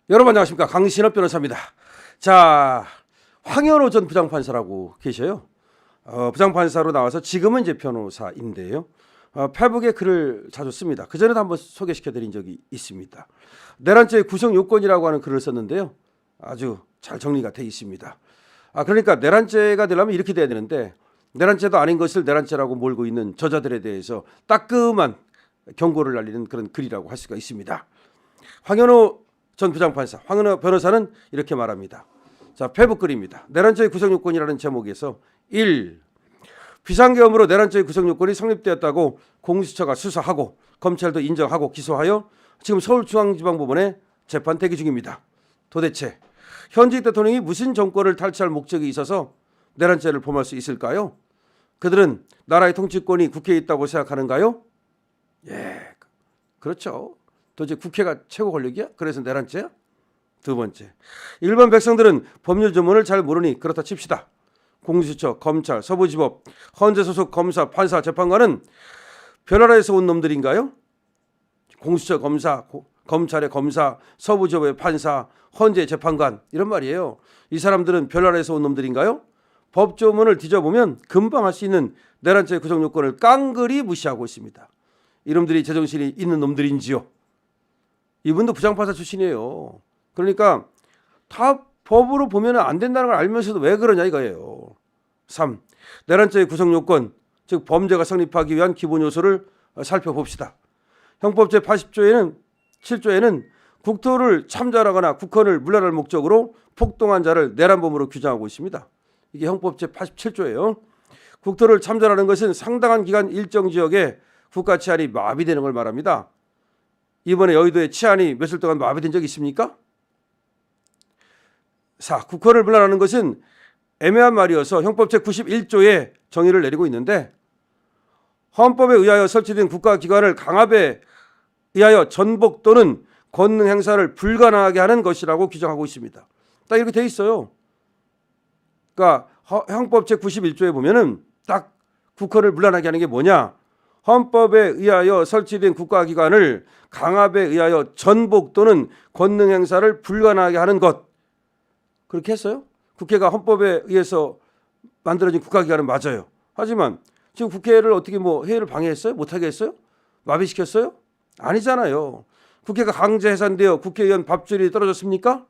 여러분 안녕하십니까, 강신업 변호사입니다. 자, 황현호 전 부장판사라고 계셔요. 부장판사로 나와서 지금은 이제 변호사인데요. 페북에 글을 자주 씁니다. 그 전에도 한번 소개시켜드린 적이 있습니다. 내란죄의 구성 요건이라고 하는 글을 썼는데요. 아주 잘 정리가 되어 있습니다. 그러니까 내란죄가 되려면 이렇게 돼야 되는데, 내란죄도 아닌 것을 내란죄라고 몰고 있는 저자들에 대해서 따끔한 경고를 날리는 그런 글이라고 할 수가 있습니다. 황현호 전 부장판사, 황현호 변호사는 이렇게 말합니다. 자, 페북 글입니다. 내란죄의 구성 요건이라는 제목에서 1. 비상계엄으로 내란죄의 구성 요건이 성립되었다고 공수처가 수사하고 검찰도 인정하고 기소하여 지금 서울중앙지방법원에 재판 대기 중입니다. 도대체 현직 대통령이 무슨 정권을 탈취할 목적이 있어서 내란죄를 범할 수 있을까요? 그들은 나라의 통치권이 국회에 있다고 생각하는가요? 예, 그렇죠. 도대체 국회가 최고 권력이야? 그래서 내란죄야? 두 번째, 일반 백성들은 법률 전문을 잘 모르니 그렇다 칩시다. 공수처, 검찰, 서부지법, 헌재 소속 검사, 판사, 재판관은 별나라에서 온 놈들인가요? 공수처 검사, 검찰의 검사, 서부지법의 판사, 헌재 재판관, 이런 말이에요. 이 사람들은 별나라에서 온 놈들인가요? 법조문을 뒤져보면 금방 할 수 있는 내란죄 구성 요건을 깡그리 무시하고 있습니다. 이놈들이 제정신이 있는 놈들인지요? 이분도 부장판사 출신이에요. 그러니까 다 법으로 보면 안 된다는 걸 알면서도 왜 그러냐 이거예요. 3. 내란죄의 구성 요건, 즉 범죄가 성립하기 위한 기본 요소를 살펴봅시다. 형법 제80조에는 7조에는 국토를 참전하거나 국헌을 물란할 목적으로 폭동한 자를 내란범으로 규정하고 있습니다. 이게 형법 제87조예요. 국토를 참전하는 것은 상당한 기간 일정 지역에 국가 치안이 마비되는 걸 말합니다. 이번에 여의도의 치안이 며칠 동안 마비된 적이 있습니까? 4. 국헌을 물란하는 것은 애매한 말이어서 형법 제91조에 정의를 내리고 있는데, 헌법에 의하여 설치된 국가기관을 강압에 의하여 전복 또는 권능 행사를 불가능하게 하는 것이라고 규정하고 있습니다. 딱 이렇게 돼 있어요. 그러니까 형법 제91조에 보면은 딱 국헌을 물란하게 하는 게 뭐냐? 헌법에 의하여 설치된 국가기관을 강압에 의하여 전복 또는 권능 행사를 불가능하게 하는 것. 그렇게 했어요? 국회가 헌법에 의해서 만들어진 국가기관은 맞아요. 하지만 지금 국회를 어떻게 회의를 방해했어요? 못하게 했어요? 마비시켰어요? 아니잖아요. 국회가 강제 해산되어 국회의원 밥줄이 떨어졌습니까?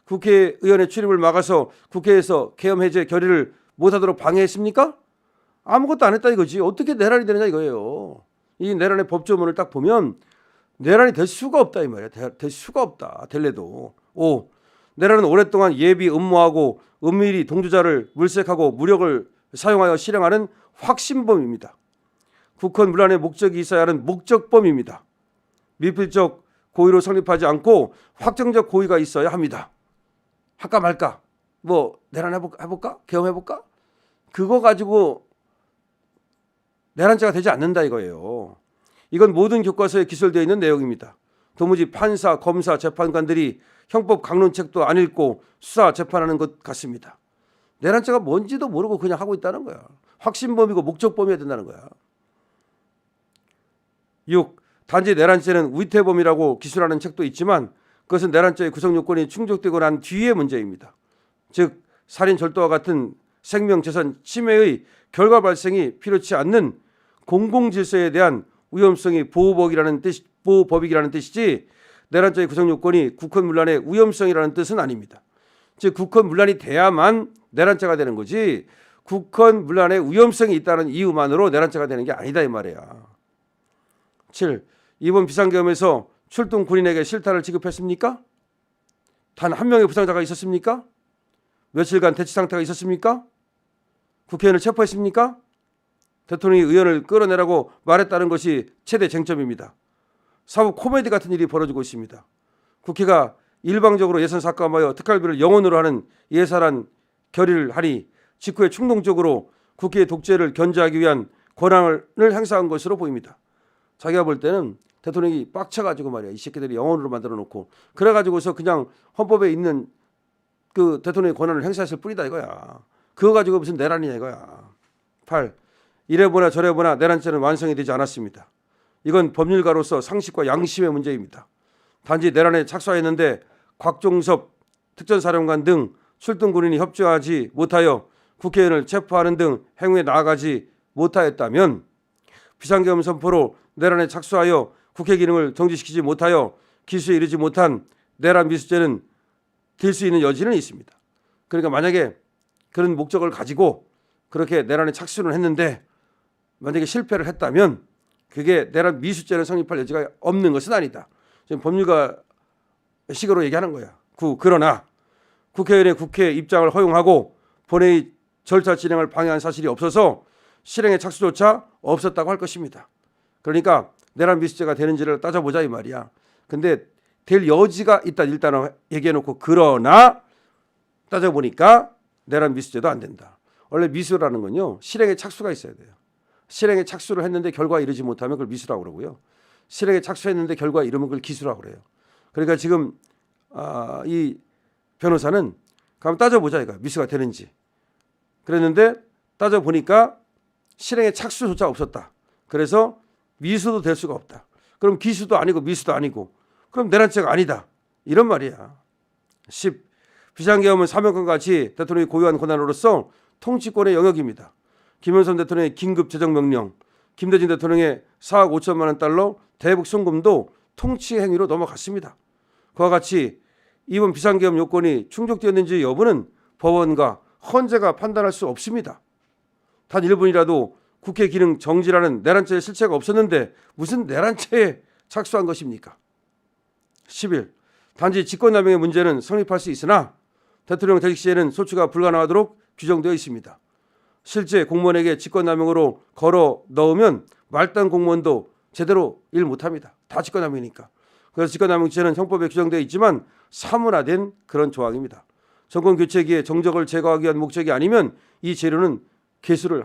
국회의원의 출입을 막아서 국회에서 계엄 해제 결의를 못하도록 방해했습니까? 아무것도 안 했다 이거지. 어떻게 내란이 되느냐 이거예요. 이 내란의 법조문을 딱 보면 내란이 될 수가 없다 이 말이야. 될 수가 없다. 될래도. 5. 내란은 오랫동안 예비 음모하고 은밀히 동조자를 물색하고 무력을 사용하여 실행하는 확신범입니다. 국헌 문란의 목적이 있어야 하는 목적범입니다. 미필적 고의로 성립하지 않고 확정적 고의가 있어야 합니다. 할까 말까? 내란 해볼까? 계엄해볼까? 그거 가지고 내란죄가 되지 않는다 이거예요. 이건 모든 교과서에 기술되어 있는 내용입니다. 도무지 판사, 검사, 재판관들이 형법 강론책도 안 읽고 수사, 재판하는 것 같습니다. 내란죄가 뭔지도 모르고 그냥 하고 있다는 거야. 확신범이고 목적범이어야 된다는 거야. 6. 단지 내란죄는 위태범이라고 기술하는 책도 있지만 그것은 내란죄의 구성 요건이 충족되고 난 뒤의 문제입니다. 즉 살인, 절도와 같은 생명, 재산 침해의 결과 발생이 필요치 않는 공공질서에 대한 위험성이 보호법이라는 뜻이지 내란죄의 구성 요건이 국헌 문란의 위험성이라는 뜻은 아닙니다. 즉 국헌 문란이 돼야만 내란죄가 되는 거지 국헌 문란의 위험성이 있다는 이유만으로 내란죄가 되는 게 아니다 이 말이야. 7. 이번 비상계엄에서 출동 군인에게 실타를 지급했습니까? 단 한 명의 부상자가 있었습니까? 며칠간 대치 상태가 있었습니까? 국회의원을 체포했습니까? 대통령이 의원을 끌어내라고 말했다는 것이 최대 쟁점입니다. 사법 코미디 같은 일이 벌어지고 있습니다. 국회가 일방적으로 예산 삭감하여 특활비를 영원으로 하는 예산안 결의를 하니 직후에 충동적으로 국회의 독재를 견제하기 위한 권한을 행사한 것으로 보입니다. 자기가 볼 때는 대통령이 빡쳐가지고 말이야. 이 새끼들이 영원으로 만들어 놓고 그래가지고서 그냥 헌법에 있는 그 대통령의 권한을 행사했을 뿐이다 이거야. 그거 가지고 무슨 내란이냐 이거야. 8. 이래보나 저래보나 내란죄는 완성이 되지 않았습니다. 이건 법률가로서 상식과 양심의 문제입니다. 단지 내란에 착수했는데 곽종섭 특전사령관 등 출동 군인이 협조하지 못하여 국회의원을 체포하는 등 행위에 나아가지 못하였다면 비상계엄 선포로 내란에 착수하여 국회 기능을 정지시키지 못하여 기수에 이르지 못한 내란 미수죄는 될 수 있는 여지는 있습니다. 그러니까 만약에 그런 목적을 가지고 그렇게 내란에 착수를 했는데 만약에 실패를 했다면 그게 내란 미수죄는 성립할 여지가 없는 것은 아니다. 지금 법률가 식으로 얘기하는 거야. 그러나 국회의원의 국회 입장을 허용하고 본회의 절차 진행을 방해한 사실이 없어서 실행의 착수조차 없었다고 할 것입니다. 그러니까 내란 미수죄가 되는지를 따져보자 이 말이야. 근데 될 여지가 있다 일단은 얘기해놓고 그러나 따져보니까 내란 미수죄도 안 된다. 원래 미수라는 건요 실행의 착수가 있어야 돼요. 실행에 착수를 했는데 결과에 이르지 못하면 그걸 미수라고 그러고요. 실행에 착수했는데 결과에 이르면 그걸 기수라고 그래요. 그러니까 지금 이 변호사는 그럼 따져보자 이거 미수가 되는지 그랬는데 따져보니까 실행에 착수조차 없었다. 그래서 미수도 될 수가 없다. 그럼 기수도 아니고 미수도 아니고 그럼 내란죄가 아니다. 이런 말이야. 10. 비상계엄은 사명과 같이 대통령이 고유한 권한으로서 통치권의 영역입니다. 김영삼 대통령의 긴급 재정명령, 김대중 대통령의 4억 5천만 원 달러 대북 송금도 통치 행위로 넘어갔습니다. 그와 같이 이번 비상계엄 요건이 충족되었는지 여부는 법원과 헌재가 판단할 수 없습니다. 단 1분이라도 국회 기능 정지라는 내란죄의 실체가 없었는데 무슨 내란죄에 착수한 것입니까? 11. 단지 직권남용의 문제는 성립할 수 있으나 대통령 퇴직 시에는 소추가 불가능하도록 규정되어 있습니다. 실제 공무원에게 직권남용으로 걸어 넣으면 말단 공무원도 제대로 일 못합니다. 다 직권남용이니까. 그래서 직권남용죄는 형법에 규정되어 있지만 사문화된 그런 조항입니다. 정권 교체기에 정적을 제거하기 위한 목적이 아니면 이 재료는 기소를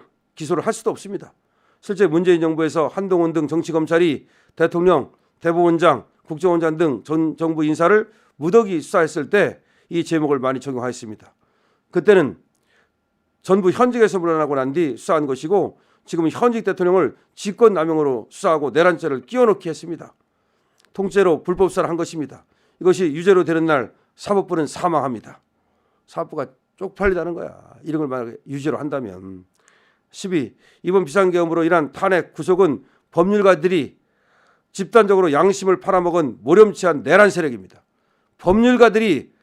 할 수도 없습니다. 실제 문재인 정부에서 한동훈 등 정치검찰이 대통령, 대법원장, 국정원장 등 전 정부 인사를 무더기 수사했을 때 이 제목을 많이 적용하였습니다. 그때는 전부 현직에서 물러나고 난 뒤 수사한 것이고 지금은 현직 대통령을 직권남용으로 수사하고 내란죄를 끼워넣기 했습니다. 통째로 불법 수사를 한 것입니다. 이것이 유죄로 되는 날 사법부는 사망합니다. 사법부가 쪽팔리다는 거야. 이런 걸 만약에 유죄로 한다면. 12. 이번 비상계엄으로 인한 탄핵 구속은 법률가들이 집단적으로 양심을 팔아먹은 모렴치한 내란 세력입니다. 법률가들이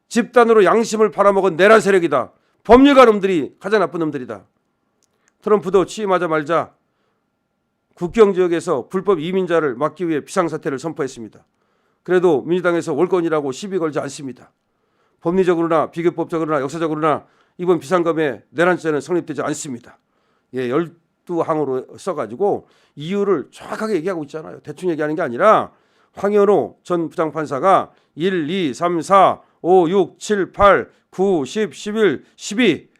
집단으로 양심을 팔아먹은 내란 세력이다. 법률가 놈들이 가장 나쁜 놈들이다. 트럼프도 취임하자마자 국경 지역에서 불법 이민자를 막기 위해 비상사태를 선포했습니다. 그래도 민주당에서 월권이라고 시비 걸지 않습니다. 법리적으로나 비교법적으로나 역사적으로나 이번 비상계엄의 내란죄는 성립되지 않습니다. 12항으로 써가지고 이유를 정확하게 얘기하고 있잖아요. 대충 얘기하는 게 아니라 황현호 전 부장판사가 1, 2, 3, 4, 5, 6, 7, 8, 9, 10, 11, 12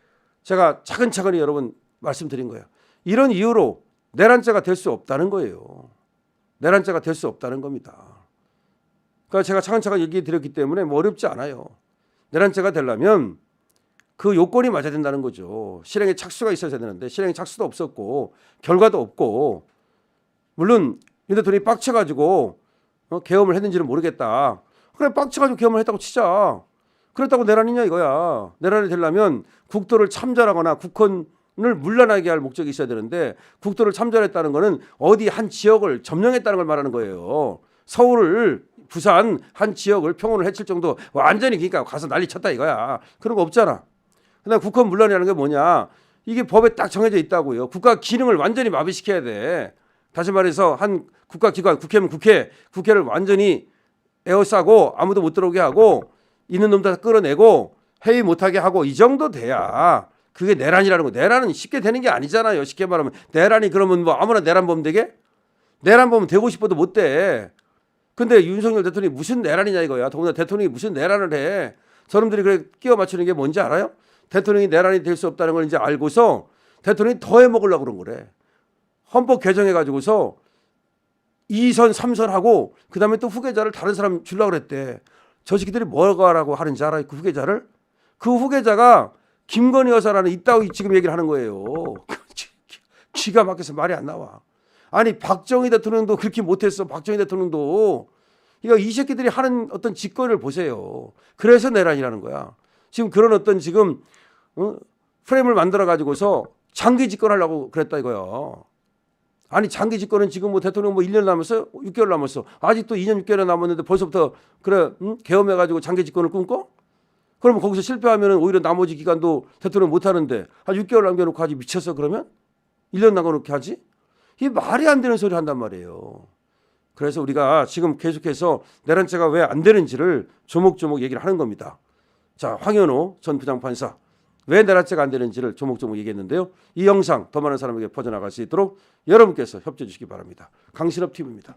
제가 차근차근히 여러분 말씀드린 거예요. 이런 이유로 내란죄가 될 수 없다는 거예요. 내란죄가 될 수 없다는 겁니다. 그러니까 제가 차근차근 얘기 드렸기 때문에 뭐 어렵지 않아요. 내란죄가 되려면 그 요건이 맞아야 된다는 거죠. 실행에 착수가 있어야 되는데 실행에 착수도 없었고 결과도 없고 물론 윤 대통령이 빡쳐가지고 계엄을 했는지는 모르겠다. 그래 빡쳐가지고 계엄을 했다고 치자. 그렇다고 내란이냐 이거야. 내란이 되려면 국도를 참전하거나 국헌을 물러나게 할 목적이 있어야 되는데 국도를 참전했다는 거는 어디 한 지역을 점령했다는 걸 말하는 거예요. 서울을 부산 한 지역을 평온을 해칠 정도 완전히 그러니까 가서 난리 쳤다 이거야. 그런 거 없잖아. 그다음 국헌 물러나는 게 뭐냐. 이게 법에 딱 정해져 있다고요. 국가 기능을 완전히 마비시켜야 돼. 다시 말해서 한 국가기관 국회면 국회를 완전히 에워싸고 아무도 못 들어오게 하고 있는 놈들 다 끌어내고 회의 못하게 하고 이 정도 돼야 그게 내란이라는 거. 내란은 쉽게 되는 게 아니잖아요. 쉽게 말하면 내란이 그러면 뭐 아무나 내란 범 되게? 내란 범 되고 싶어도 못 돼. 근데 윤석열 대통령이 무슨 내란이냐 이거야. 더구나 대통령이 무슨 내란을 해. 저놈들이 그래 끼워 맞추는 게 뭔지 알아요? 대통령이 내란이 될 수 없다는 걸 이제 알고서 대통령이 더 해먹으려고 그런 거래. 헌법 개정해가지고서 2선, 3선 하고 그 다음에 또 후계자를 다른 사람 주려고 그랬대. 저 새끼들이 뭐라고 하는지 알아요? 그 후계자를? 그 후계자가 김건희 여사라는 이따위 지금 얘기를 하는 거예요. 기가 막혀서 말이 안 나와. 아니 박정희 대통령도 그렇게 못했어. 박정희 대통령도 이거 이 새끼들이 하는 어떤 짓거리를 보세요. 그래서 내란이라는 거야. 지금 그런 어떤 지금 프레임을 만들어 가지고서 장기 집권하려고 그랬다 이거야. 아니 장기 집권은 지금 뭐 대통령 뭐 1년 남았어? 6개월 남았어. 아직도 2년 6개월 남았는데 벌써부터 그래 계엄해 가지고 장기 집권을 꿈꿔? 그러면 거기서 실패하면 오히려 나머지 기간도 대통령 못 하는데 한 6개월 남겨놓고 하지 미쳤어 그러면? 1년 남겨놓게 하지? 이게 말이 안 되는 소리 한단 말이에요. 그래서 우리가 지금 계속해서 내란죄가 왜 안 되는지를 조목조목 얘기를 하는 겁니다. 자, 황현호 전 부장판사 왜 내란죄가 안 되는지를 조목조목 얘기했는데요. 이 영상 더 많은 사람에게 퍼져나갈 수 있도록 여러분께서 협조해 주시기 바랍니다. 강신업 TV입니다.